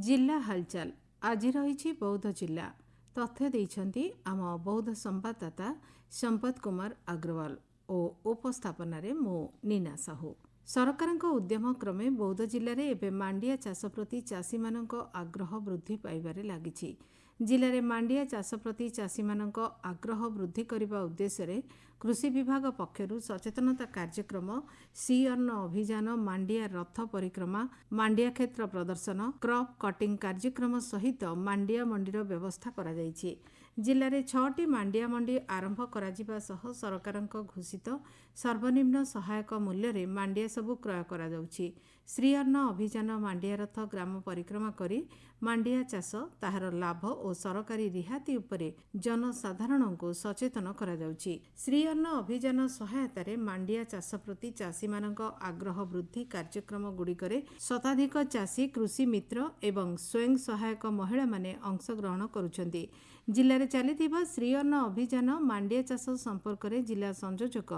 जिला हालचाल आज रही बौद्ध जिला तथ्य देइछन्ति आम बौद्ध संवाददाता संपत कुमार अग्रवाल और उपस्थापन मो नीना साहू। सरकारଙ୍କ उद्यम क्रमे बौद्ध जिले में एवं मांडिया चाष प्रति चाषी मान आग्रह वृद्धि पाइबारे लागिछि। जिले में मांडिया चाष प्रति चाषी मान आग्रह वृद्धि करने उद्देश्य कृषि विभाग पक्षरु सचेतनता कार्यक्रम सी अन्न अभियान, मांडिया रथ परिक्रमा, मांडिया क्षेत्र प्रदर्शन, क्रॉप कटिंग कार्यक्रम सहित मांडिया मंडीर व्यवस्था करा जायछि। जिले में 6टी मांडिया मंडी आरंभ करा सह सरकारଙ୍କ घोषित सर्वनिम्न सहायक मूल्य रे मांडिया सबु क्रय करा जाउछि। श्री अन्न अभियान मांडिया रथ ग्राम परिक्रमा करी मांडिया चाष ताहार लाभ और सरकारी रिहाती उपरे जनसाधारण को सचेतन करा जाउछि। श्री अन्न अभियान सहायतारे मांडिया चाष प्रति चाषी मानक आग्रह वृद्धि कार्यक्रम गुड़िकरे शताधिक चाषी, कृषि मित्र एवं स्वयं सहायक महिला माने अंशग्रहण करुछन्ति। जिले में चलिथिबा श्री अन्न अभियान मांडिया चाष संपर्क में जिला संयोजक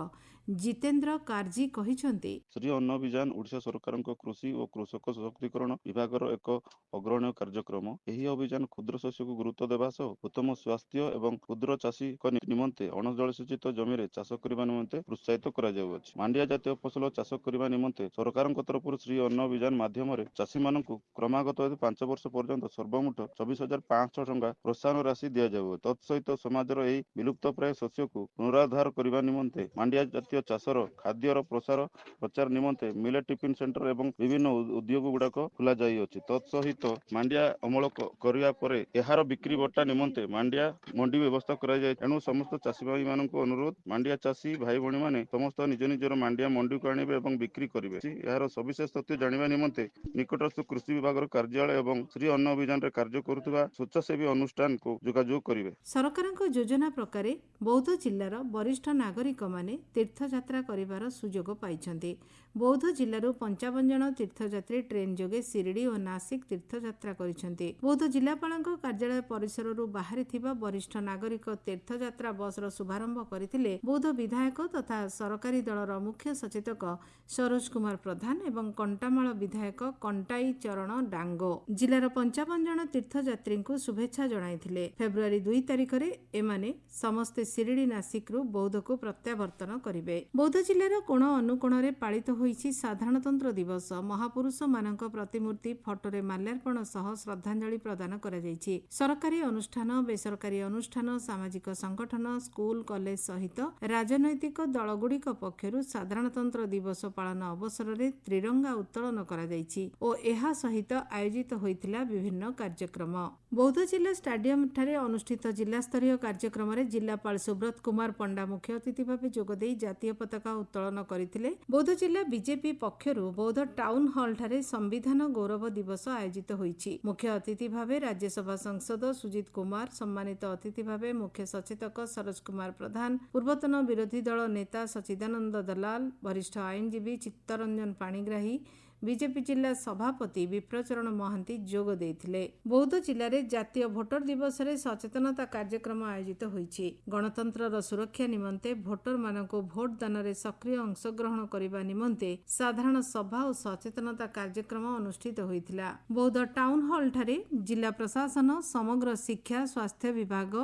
जितेन्द्र कार्जी कहिछन्ति। श्री अन्न अभियान ओडिशा सरकार कृषि और कृषक सशक्तिकरण विभाग एक अग्रणी कार्यक्रम। यही अभियान क्षुद्र शस्य को गुरुत्व देवा सह उत्तम स्वास्थ्य एवं क्षुद्र चाषी निमंते अणजलसेचित जमी चाष करने निमंते प्रोत्साहित करा जाउछि। मांडिया जातीय फसल चाष करने निमंते सरकार तरफ श्री अन्न अभियान माध्यम चाषी मान क्रमागत 5 वर्ष पर्यंत सर्वमुठ 24,500 टंका प्रोत्साहन राशि दि जाउछि। तत्सहित समाजर यही विलुप्त प्राय शस्य को पुनरुद्धार करने निमंते मांडिया जातीय चाषर खाद्यर प्रचार निमंते मिलेट टिफिन सेंटर एवं विभिन्न उद्योग गुड़ाक खोल जाइए। तत्सहित मांडिया अमल करने पर यार बिक्री बट्टा निमंते मांडिया मंडी व्यवस्था करा जाए। एणु समस्त चाषी भाई मान अनुरोध, मांडिया चाषी भाई भणी मैंने समस्त निज निजर मांडिया मंडी को आने और बिक्री करेंगे। यार सविशेष तथ्य जाना निमंते निकटस्थ कृषि विभाग कार्यालय और श्री अन्न अभियान रे कार्य करुवा स्वेच्छासेवी अनुष्ठान को जोगाजोग करेंगे। सरकारଙ୍କ योजना प्रकार बौद्ध जिल्लार वरिष्ठ नागरिक माने तीर्थयात्रा करिवार सुजोग पाइछन्ति। बौद्ध जिल्लारू 55 जन तीर्थयात्री ट्रेन जोगे शिरडी और नासिक तीर्थयात्रा करिछन्ति। बौद्ध जिल्लापालଙ୍କ कार्यालय परिसररू बाहरिथिबा वरिष्ठ नागरिक तीर्थयात्रा बसर शुभारंभ करथिले बौद्ध विधायक तथा सरकारी दलर मुख्य सचेतक सरोज कुमार प्रधान एवं कंटामाल विधायक कंटाई चरण डांगो। जिल्लार 55 जन तीर्थयात्री को शुभेच्छा जणाइथिले। फेब्रुआरी 2 तारिख रे एमाने समस्ते शिरडी नासिक रु बौद्ध को प्रत्यावर्तन करिवे। बौद्ध जिल्लार कोण अनुकोण रे पालित होईछि साधारणतंत्र दिवस। महापुरुष मानक प्रतिमूर्ति फटोरे माल्यार्पण सह श्रद्धांजलि प्रदान करा जायछि। सरकारी अनुष्ठान, बेसरकारी अनुष्ठान, सामाजिक संगठन, स्कूल, कॉलेज सहित राजनैतिक दलगुड़िक पक्षरु साधारणतंत्र दिवस पालन अवसर रे त्रिरंगा उत्तोलन करा जायछि और एहा सहित आयोजित होइथिला विभिन्न कार्यक्रम। बौद्ध जिला स्टाडियम ठारे अनुष्ठित जिला स्तरीय कार्यक्रम रे जिलापाल सुब्रत कुमार पंडा मुख्य अतिथि भावे जोगदेई जातीय पताका उत्तोलन करथिले। बौद्ध जिला बीजेपी पक्षरु बौद्ध टाउन हॉल ठारे संविधान गौरव दिवस आयोजित होईछि। मुख्य अतिथि भावे राज्यसभा सांसद सुजित कुमार, सम्मानित अतिथि भावे मुख्य सचेतक सरोज कुमार प्रधान, पूर्वतन विरोधी दल नेता सचिदानंद दलाल, वरिष्ठ आईनजीवी चित्तरंजन पाणिग्राही, बीजेपी जिला सभापति विप्रचरण महांती जोग देइथिले। बौद्ध जिले में जातीय भोटर दिवस रे सचेतनता कार्यक्रम आयोजित होईछि। गणतंत्र सुरक्षा निमंते भोटर मानको भोट दान रे सक्रिय अंशग्रहण करने निमंते साधारण सभा और सचेतनता कार्यक्रम अनुष्ठित होइथिला। बौद्ध टाउन हॉल ठारे जिला प्रशासन, समग्र शिक्षा, स्वास्थ्य विभाग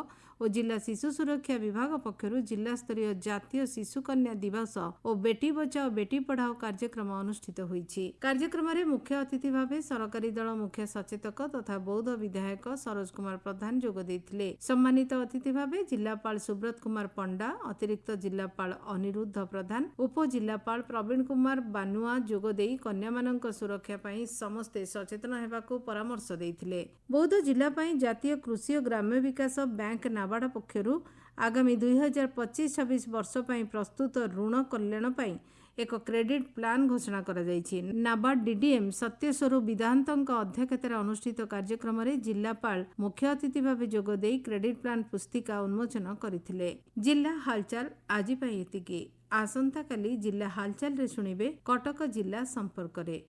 और जिला शिशु सुरक्षा विभाग पक्षरु जिला स्तरीय जातीय शिशु कन्या दिवस और बेटी बचाओ बेटी पढ़ाओ कार्यक्रम अनुष्ठित होईछि। कार्यक्रम रे मुख्य अतिथि भावे सरकारी दल मुख्य सचेतक तथा बौद्ध विधायक सरोज कुमार प्रधान जोग देइथिले। सम्मानित अतिथि भावे जिलापाल सुब्रत कुमार पंडा, अतिरिक्त जिलापाल अनिरुद्ध प्रधान, उप जिलापाल प्रवीण कुमार बानुआ जोग देई कन्या मानक सुरक्षा पई समस्ते सचेतन हेबाकू परामर्श देइथिले। बौद्ध जिला पई जातीय कृषि और ग्राम्य विकास बैंक नाबार्ड पक्षरु आगामी 2025-26 वर्ष पई प्रस्तुत ऋण कल्याण पई एक क्रेडिट प्लान घोषणा करा जायछि। नाबार्ड डीडीएम सत्यस्वरूप विदांतଙ୍କ अध्यक्षतार अनुष्ठित कार्यक्रम रे जिलापाल मुख्य अतिथि भावे जोग देई क्रेडिट प्लान पुस्तिका उन्मोचन करथिले। जिला हालचाल आज पई एतिकी। आसंता काली जिला हालचाल रे सुनिबे कटक जिला संपर्क रे।